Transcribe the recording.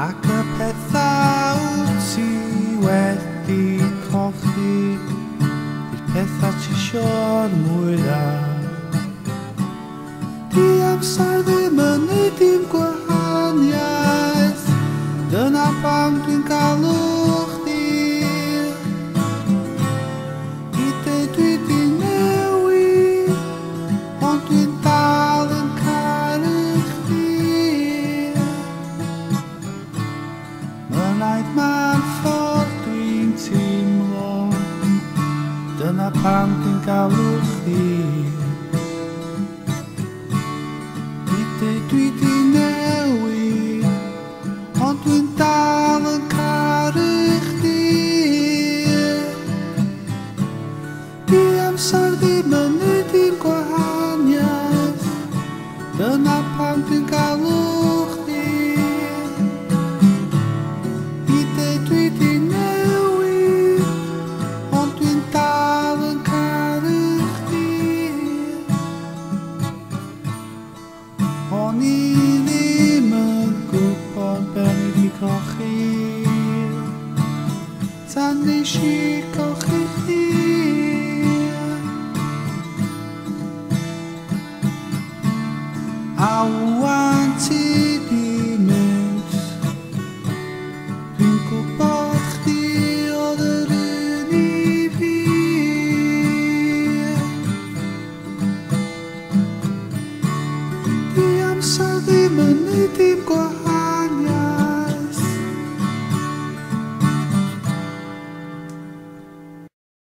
Ac y pethau ti wedi colli, i'r pethau ti sio'n mwyaf. Di amser ddim yn neud dim gwahaniaeth, dyna pam dwi'n galw chdi. I deud dwi di newid, ond dwi'n dal yn caru chdi. Mynaid ma'n ffordd dwi'n teimlo, dyna pam dwi'n galw chdi. Dwi di newid, ond dwi'n dal yn caru chdi. Di amser ddim yn neud dim gwahaniaeth, dyna pam dwi'n galw chdi. I deud dwi di newid, ond dwi'n dal yn caru chdi. O'n i ddim yn gwybod be ni di colli, tan nes i colli chdi. A wan ti di mynd, dwi'n gwybod chdi oedd yr un i fi. Di amser ddim yn